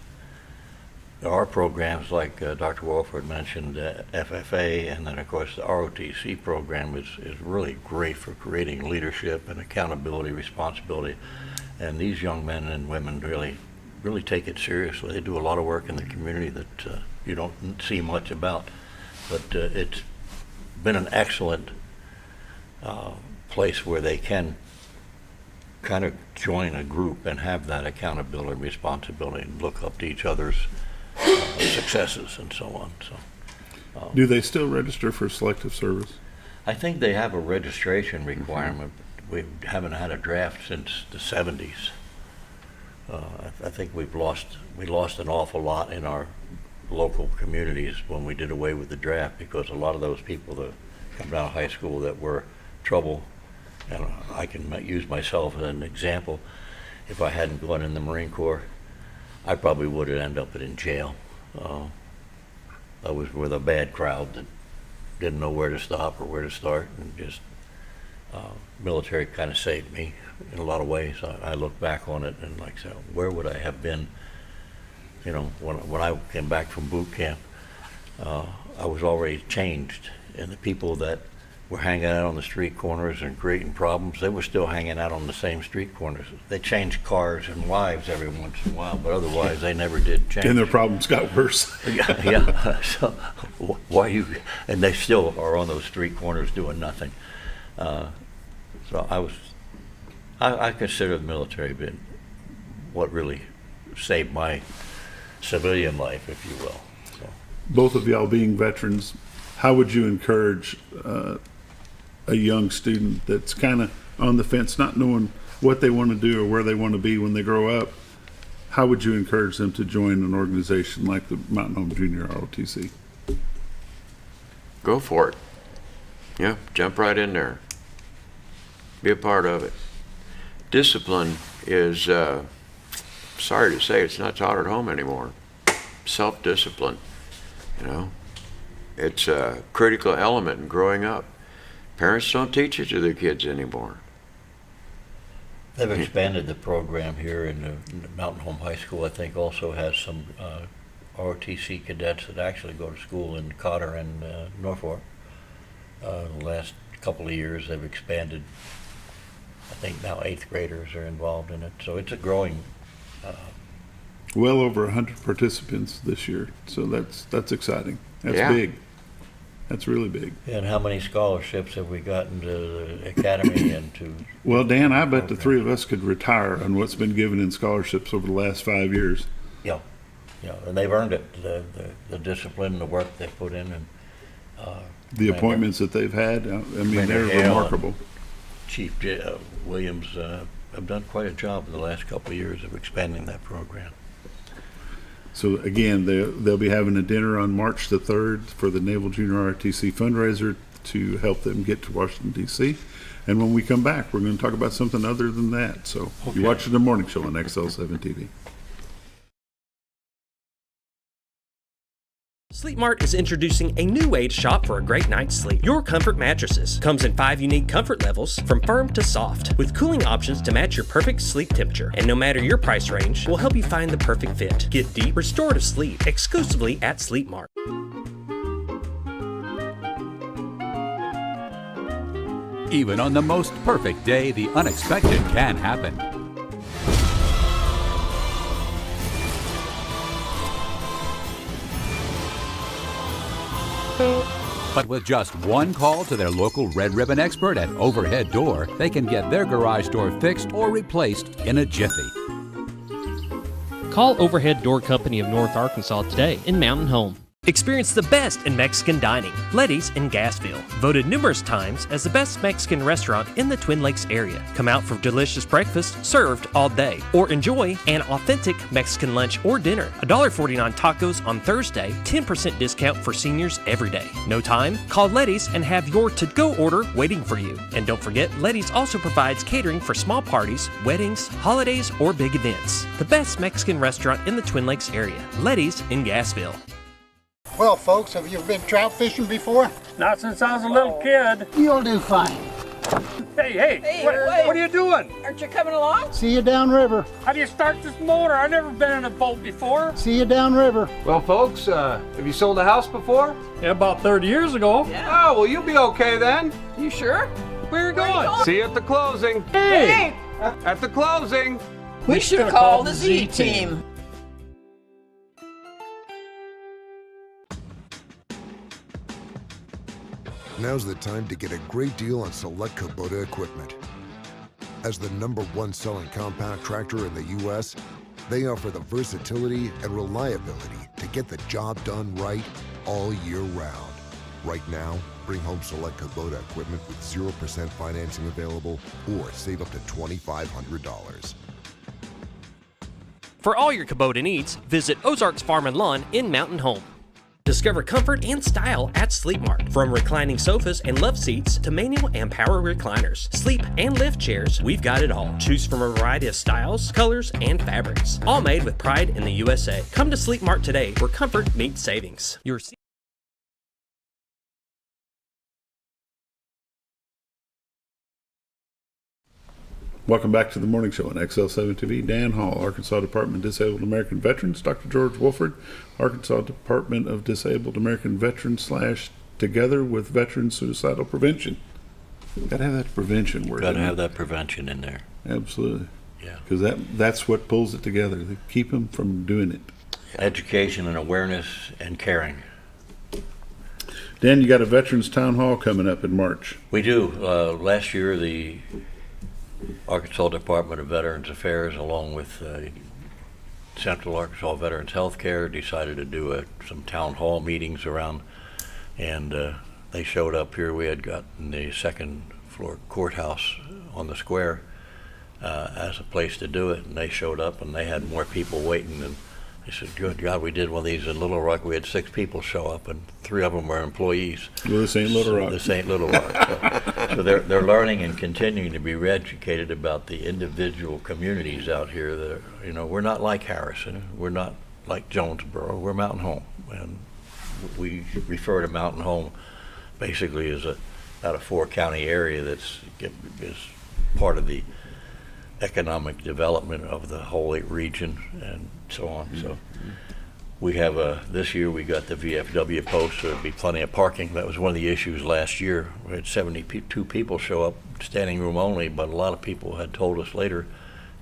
There are programs like Dr. Wolford mentioned, FFA, and then of course the ROTC program is really great for creating leadership and accountability, responsibility. And these young men and women really take it seriously. They do a lot of work in the community that you don't see much about, but it's been an excellent place where they can kind of join a group and have that accountability and responsibility and look up to each other's successes and so on. So, do they still register for selective service? I think they have a registration requirement. We haven't had a draft since the 70s. I think we lost an awful lot in our local communities when we did away with the draft, because a lot of those people that come out of high school that were trouble, and I can use myself as an example. If I hadn't gone in the Marine Corps, I probably would have ended up in jail. I was with a bad crowd that didn't know where to stop or where to start, and just military kind of saved me in a lot of ways. I look back on it and like, so where would I have been? You know, when I came back from boot camp, I was already changed, and the people that were hanging out on the street corners and creating problems, they were still hanging out on the same street corners. They changed cars and wives every once in a while, but otherwise they never did change. And their problems got worse. Yeah. So why you? And they still are on those street corners doing nothing. So I consider the military being what really saved my civilian life, if you will. So. Both of y'all being veterans, how would you encourage a young student that's kind of on the fence, not knowing what they want to do or where they want to be when they grow up? How would you encourage them to join an organization like the Mountain Home Junior ROTC? Go for it. Yeah, jump right in there. Be a part of it. Discipline is, sorry to say, it's not taught at home anymore. Self-discipline, you know. It's a critical element in growing up. Parents don't teach it to their kids anymore. They've expanded the program here in the Mountain Home High School. I think also has some ROTC cadets that actually go to school in Cotter and Norfolk. The last couple of years they've expanded. I think now 8th graders are involved in it. So it's a growing... well over 100 participants this year. So that's exciting. That's big. That's really big. And how many scholarships have we gotten to the academy and to... Well, Dan, I bet the three of us could retire on what's been given in scholarships over the last 5 years. Yeah, and they've earned it, the discipline, the work they put in, and... the appointments that they've had, I mean, they're remarkable. Chief Williams have done quite a job in the last couple of years of expanding that program. So again, they'll be having a dinner on March the 3rd for the Naval Junior ROTC fundraiser to help them get to Washington, D.C. And when we come back, we're going to talk about something other than that. So you're watching the morning show on XL7-TV. Sleep Mart is introducing a new way to shop for a great night's sleep. Your Comfort Mattresses comes in 5 unique comfort levels from firm to soft, with cooling options to match your perfect sleep temperature. And no matter your price range, we'll help you find the perfect fit. Get deep, restorative sleep exclusively at Sleep Mart. Even on the most perfect day, the unexpected can happen. But with just one call to their local Red Ribbon expert at Overhead Door, they can get their garage door fixed or replaced in a jiffy. Call Overhead Door Company of North Arkansas today in Mountain Home. Experience the best in Mexican dining. Letty's in Gassville, voted numerous times as the best Mexican restaurant in the Twin Lakes area. Come out for delicious breakfast served all day, or enjoy an authentic Mexican lunch or dinner. $1.49 tacos on Thursday, 10% discount for seniors every day. No time? Call Letty's and have your to-go order waiting for you. And don't forget, Letty's also provides catering for small parties, weddings, holidays, or big events. The best Mexican restaurant in the Twin Lakes area. Letty's in Gassville. Well, folks, have you been trout fishing before? Not since I was a little kid. You'll do fine. Hey, what are you doing? Aren't you coming along? See you downriver. How do you start this motor? I've never been in a boat before. See you downriver. Well, folks, have you sold a house before? Yeah, about 30 years ago. Yeah. Oh, well, you'll be okay then. You sure? Where are you going? See you at the closing. Hey! At the closing. We should have called the Z-Team. Now's the time to get a great deal on select Kubota equipment. As the #1 selling compact tractor in the U.S., they offer the versatility and reliability to get the job done right all year round. Right now, bring home select Kubota equipment with 0% financing available or save up to $2,500. For all your Kubota needs, visit Ozarks Farm and Lawn in Mountain Home. Discover comfort and style at Sleep Mart. From reclining sofas and love seats to manual and power recliners, sleep and lift chairs, we've got it all. Choose from a variety of styles, colors, and fabrics. All made with pride in the USA. Come to Sleep Mart today, where comfort meets savings. Welcome back to the morning show on XL7-TV. Dan Hall, Arkansas Department of Disabled American Veterans. Dr. George Wolford, Arkansas Department of Disabled American Veterans / Together with Veterans Suicidal Prevention. Got to have that prevention word. Got to have that prevention in there. Absolutely. Yeah. Because that's what pulls it together. They keep them from doing it. Education and awareness and caring. Dan, you got a Veterans Town Hall coming up in March. We do. Last year, the Arkansas Department of Veterans Affairs, along with Central Arkansas Veterans Healthcare, decided to do some town hall meetings around, and they showed up here. We had gotten the second floor courthouse on the square as a place to do it, and they showed up, and they had more people waiting. And they said, "Good God, we did one of these in Little Rock. We had 6 people show up, and 3 of them were employees." Well, this ain't Little Rock. This ain't Little Rock. So they're learning and continuing to be educated about the individual communities out here that are, we're not like Harrison, we're not like Jonesboro, we're Mountain Home, and we refer to Mountain Home basically as about a 4-county area is part of the economic development of the whole region and so on. Mm-hmm. So we have this year we got the VFW post, so there'll be plenty of parking. That was one of the issues last year. We had 72 people show up, standing room only, but a lot of people had told us later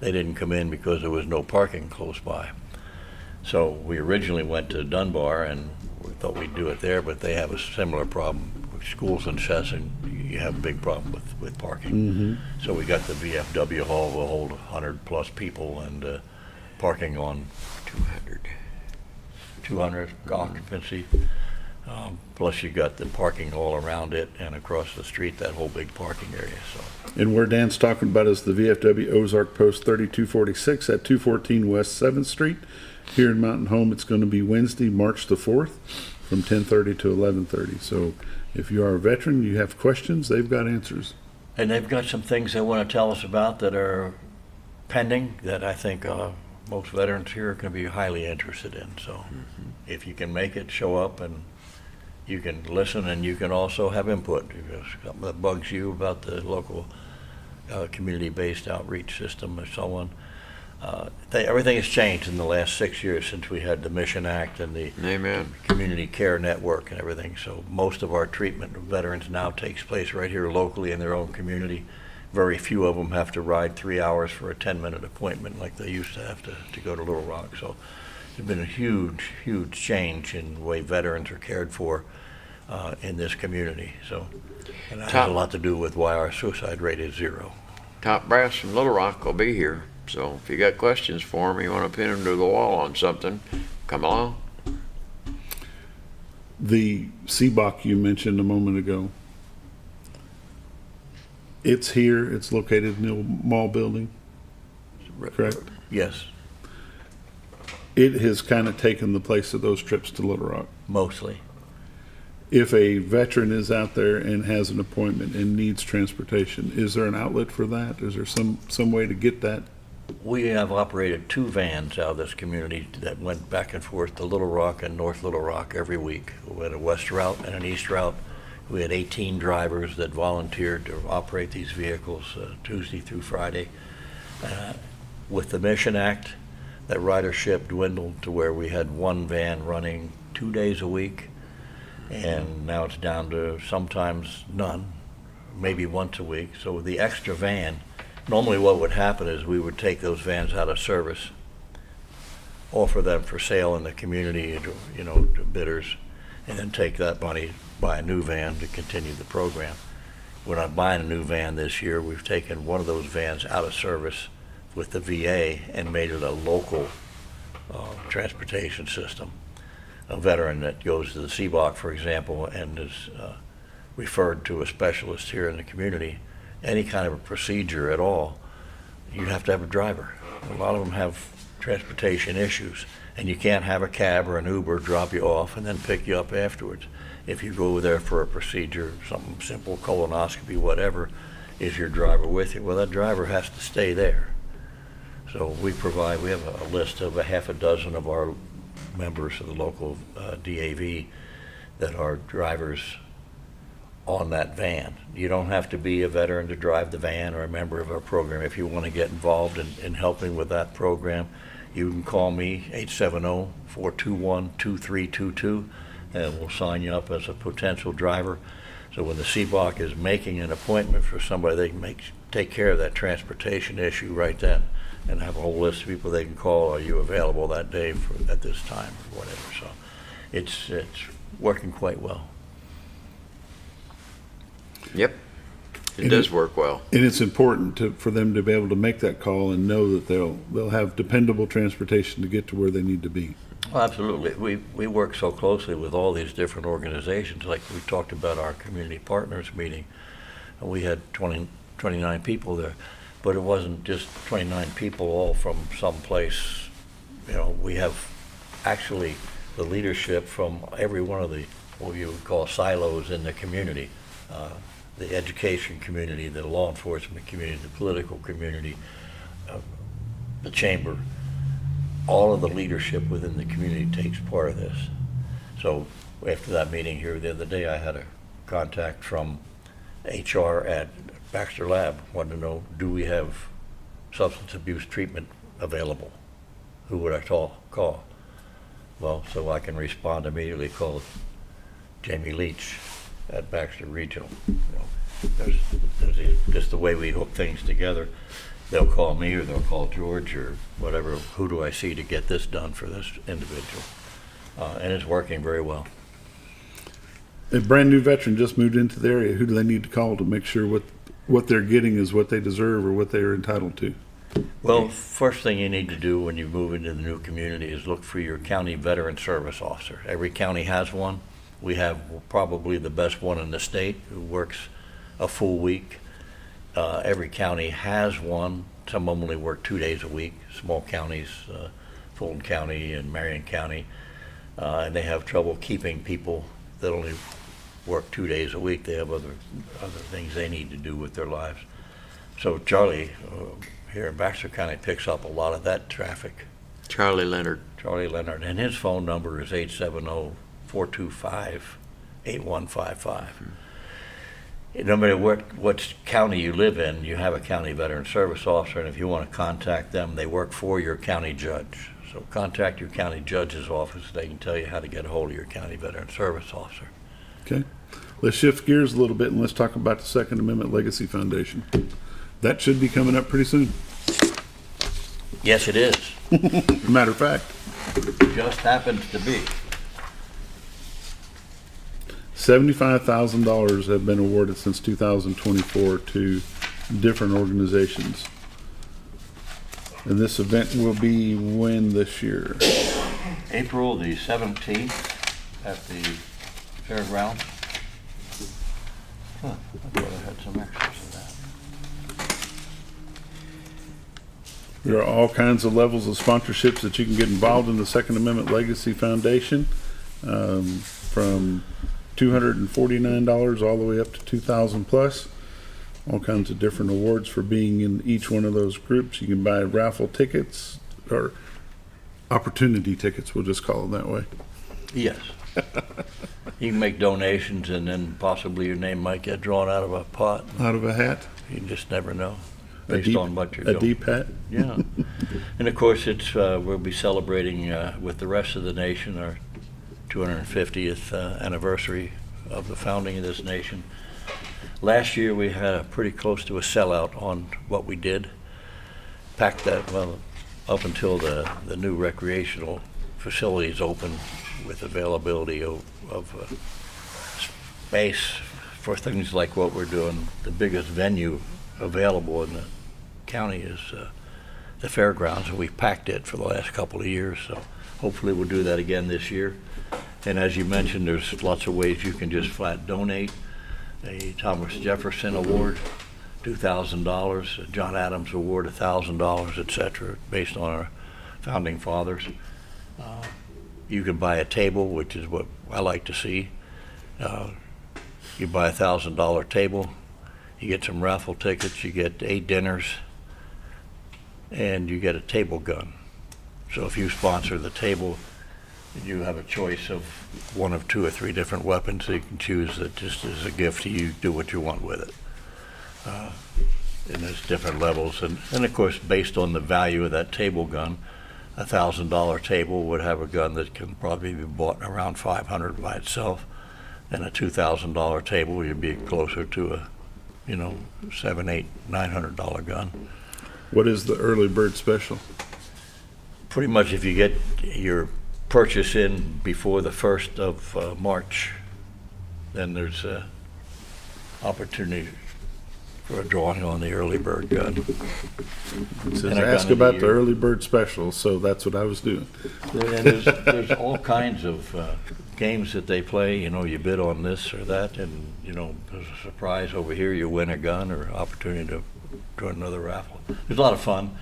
they didn't come in because there was no parking close by. So we originally went to Dunbar and we thought we'd do it there, but they have a similar problem. With schools in Session, you have a big problem with parking. Mm-hmm. So we got the VFW hall will hold 100 plus people, and parking on 200 occupancy. Plus you got the parking all around it and across the street, that whole big parking area. So. And where Dan's talking about is the VFW Ozark Post 3246 at 214 West 7th Street. Here in Mountain Home, it's going to be Wednesday, March the 4th from 10:30 to 11:30. So if you are a veteran, you have questions, they've got answers. And they've got some things they want to tell us about that are pending that I think most veterans here are going to be highly interested in. So if you can make it, show up, and you can listen, and you can also have input. If there's something that bugs you about the local community-based outreach system or so on. Everything has changed in the last 6 years since we had the Mission Act and the Community Care Network and everything. So most of our treatment of veterans now takes place right here locally in their own community. Very few of them have to ride 3 hours for a 10-minute appointment like they used to have to go to Little Rock. So there's been a huge, huge change in the way veterans are cared for in this community. So, and that has a lot to do with why our suicide rate is 0. Top brass from Little Rock will be here. So if you got questions for him, you want to pin him to the wall on something, come along. The CBOC you mentioned a moment ago, it's here, it's located in the mall building, correct? Yes. It has kind of taken the place of those trips to Little Rock. Mostly. If a veteran is out there and has an appointment and needs transportation, is there an outlet for that? Is there some way to get that? We have operated 2 vans out of this community that went back and forth to Little Rock and North Little Rock every week. We had a west route and an east route. We had 18 drivers that volunteered to operate these vehicles Tuesday through Friday. With the Mission Act, that ridership dwindled to where we had 1 van running 2 days a week, and now it's down to sometimes none, maybe once a week. So the extra van, normally what would happen is we would take those vans out of service, offer them for sale in the community to bidders, and then take that money, buy a new van to continue the program. We're not buying a new van this year. We've taken one of those vans out of service with the VA and made it a local transportation system. A veteran that goes to the CBOC, for example, and is referred to a specialist here in the community, any kind of a procedure at all, you have to have a driver. A lot of them have transportation issues, and you can't have a cab or an Uber drop you off and then pick you up afterwards. If you go there for a procedure, something simple, colonoscopy, whatever, is your driver with you? Well, that driver has to stay there. So we have a list of a half a dozen of our members of the local DAV that are drivers on that van. You don't have to be a veteran to drive the van or a member of our program. If you want to get involved in helping with that program, you can call me, 870-421-2322, and we'll sign you up as a potential driver. So when the CBOC is making an appointment for somebody, they can take care of that transportation issue right then, and have a whole list of people they can call. Are you available that day at this time or whatever? So it's working quite well. Yep, it does work well. And it's important for them to be able to make that call and know that they'll have dependable transportation to get to where they need to be. Well, absolutely. We work so closely with all these different organizations. Like we talked about our community partners meeting, and we had 29 people there. But it wasn't just 29 people all from someplace. We have actually the leadership from every one of the, what you would call silos in the community. The education community, the law enforcement community, the political community, the chamber. All of the leadership within the community takes part of this. So after that meeting here the other day, I had a contact from HR at Baxter Lab, wanted to know, do we have substance abuse treatment available? Who would I call? Well, so I can respond immediately, call Jamie Leach at Baxter Regional. There's just the way we hook things together. They'll call me or they'll call George or whatever. Who do I see to get this done for this individual? And it's working very well. A brand new veteran just moved into the area. Who do they need to call to make sure what they're getting is what they deserve or what they're entitled to? Well, first thing you need to do when you move into the new community is look for your county veteran service officer. Every county has one. We have probably the best one in the state who works a full week. Every county has one. Some of them only work 2 days a week. Small counties, Fulton County and Marion County, and they have trouble keeping people that only work 2 days a week. They have other things they need to do with their lives. So Charlie here in Baxter County picks up a lot of that traffic Charlie Leonard. Charlie Leonard, and his phone number is 870-425-8155. No matter what county you live in, you have a county veteran service officer, and if you want to contact them, they work for your county judge. So contact your county judge's office. They can tell you how to get a hold of your county veteran service officer. Okay. Let's shift gears a little bit and let's talk about the Second Amendment Legacy Foundation. That should be coming up pretty soon. Yes, it is. Matter of fact. Just happens to be. $75,000 have been awarded since 2024 to different organizations. And this event will be when this year? April the 17th at the fairgrounds. Huh, I thought I had some extras of that. There are all kinds of levels of sponsorships that you can get involved in the Second Amendment Legacy Foundation, from $249 all the way up to $2,000 plus. All kinds of different awards for being in each one of those groups. You can buy raffle tickets or opportunity tickets, we'll just call them that way. Yes. You can make donations and then possibly your name might get drawn out of a pot. Out of a hat? You just never know. Based on what you're doing. A deep hat? Yeah. And of course, it's we'll be celebrating with the rest of the nation our 250th anniversary of the founding of this nation. Last year we had pretty close to a sellout on what we did. Packed that, well, up until the new recreational facilities open with availability of space for things like what we're doing. The biggest venue available in the county is the fairgrounds, and we've packed it for the last couple of years, so hopefully we'll do that again this year. And as you mentioned, there's lots of ways you can just flat donate. A Thomas Jefferson Award, $2,000, a John Adams Award, $1,000, etc., based on our founding fathers. You can buy a table, which is what I like to see. You buy a $1,000 table, you get some raffle tickets, you get 8 dinners, and you get a table gun. So if you sponsor the table, you have a choice of one of 2 or 3 different weapons that you can choose that just as a gift to you, do what you want with it. And there's different levels, and of course based on the value of that table gun, a $1,000 table would have a gun that can probably be bought around $500 by itself, and a $2,000 table you'd be closer to a $700, $800, $900 gun. What is the early bird special? Pretty much if you get your purchase in before the 1st of March, then there's a opportunity for a drawing on the early bird gun. It says ask about the early bird special, so that's what I was doing. And there's all kinds of games that they play. You bid on this or that, and there's a surprise over here, you win a gun or opportunity to join another raffle. There's a lot of fun.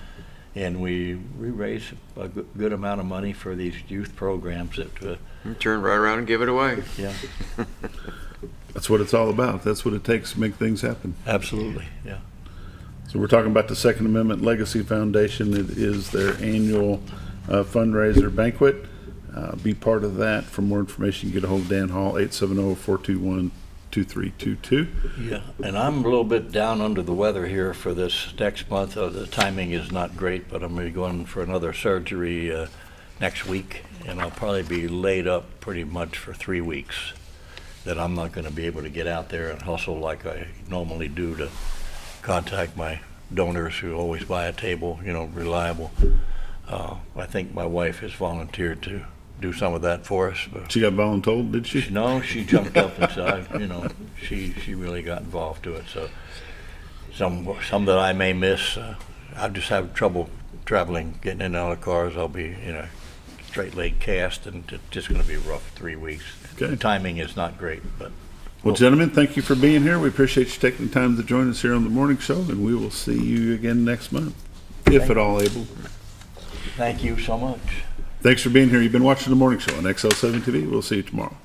And we raise a good amount of money for these youth programs that turn right around and give it away. Yeah. That's what it's all about. That's what it takes to make things happen. Absolutely, yeah. So we're talking about the Second Amendment Legacy Foundation. It is their annual fundraiser banquet. Be part of that. For more information, get a hold of Dan Hall, 870-421-2322. Yeah, and I'm a little bit down under the weather here for this next month. The timing is not great, but I'm going to be going for another surgery next week, and I'll probably be laid up pretty much for 3 weeks. That I'm not going to be able to get out there and hustle like I normally do to contact my donors who always buy a table, reliable. I think my wife has volunteered to do some of that for us. But she got voluntold, did she? No, she jumped up and said, she really got involved to it. So some that I may miss, I just have trouble traveling, getting in and out of cars. I'll be in a straight leg cast, and it's just going to be a rough 3 weeks. Okay. The timing is not great, but. Well, gentlemen, thank you for being here. We appreciate you taking the time to join us here on the morning show, and we will see you again next month, if at all able. Thank you so much. Thanks for being here. You've been watching the morning show on XL7-TV. We'll see you tomorrow.